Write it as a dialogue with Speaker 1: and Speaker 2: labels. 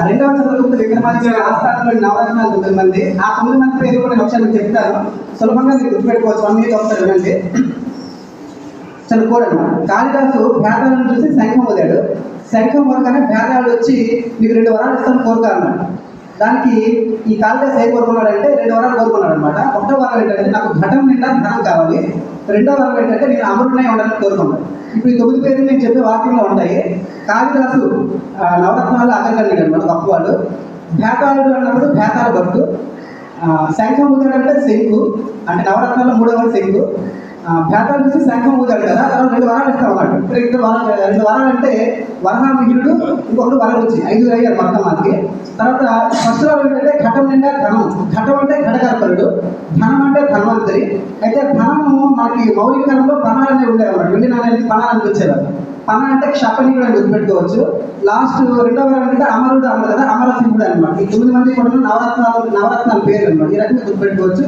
Speaker 1: రెండవ చంద్రగుప్త విక్రమాదిత్య ఆస్థానంలో నవరత్నాలు 9 మంది. ఆ 9 మంది పేరు కూడా నేను ఒకసారి మీకు చెప్తాను, సులభంగా మీరు గుర్తుపెట్టుకోవచ్చు. 1 minute ఒకసారి వినండి. చదువుకోడన్నమాట. కాళిదాసు భేదాలను చూసి శంఖం ఊదాడు. శంఖం ఊరగానే భేదాలు వచ్చి మీకు 2 వరాలు ఇస్తాను కోరుకోవాలన్నమాట. దానికి ఈ కాళిదాసు ఏం కోరుకున్నాడంటే 2 వరాలు కోరుకున్నాడు అనమాట. ఒకటో వరం ఏంటంటే నాకు ఘటం నిండా ధనం కావాలి. రెండో వరం ఏంటంటే నేను అమరుడనే ఉండాలని కోరుకున్నాడు. ఇప్పుడు ఈ 9 పేర్లు నేను చెప్పే వాక్యంలో ఉంటాయి. కాళిదాసు నవరత్నాలు అగర్గండి అనమాట, గొప్పవాడు. భేతాళుడు అన్నప్పుడు భేతాల భట్టు. శంఖం ఊదాడంటే శంకు, అంటే నవరత్నాల్లో 3వ శంకు. భేతాలు చూసి శంఖం ఊదాడు కదా, తర్వాత 2 వరాలు ఇస్తాం అన్నట్టు. 2 వరాలు అంటే వరహామిహిరుడు, ఇంకొకటి వరరుచి, 5 అయ్యారు మొత్తం మనకి. తర్వాత ఫస్ట్ వరం ఏంటంటే ఘటం నిండా ధనం. ఘటం అంటే ఘటకర్పరుడు, ధనం అంటే ధన్వంతరి. అయితే ధనము మనకి మౌలిక కాలంలో పణాలనే ఉండేవాడు, వెండి నాణ్యానికి పణాలని వచ్చేవారు. పణ అంటే క్షపణీయుడు అని గుర్తుపెట్టుకోవచ్చు. లాస్ట్ 2వ వరం అంటే అమరుడు అన్నారు కదా, అమరసింహుడు అనమాట. ఈ 9 మంది కూడా నవరత్నాల పేర్లు అనమాట. ఈ రకంగా గుర్తుపెట్టుకోవచ్చు.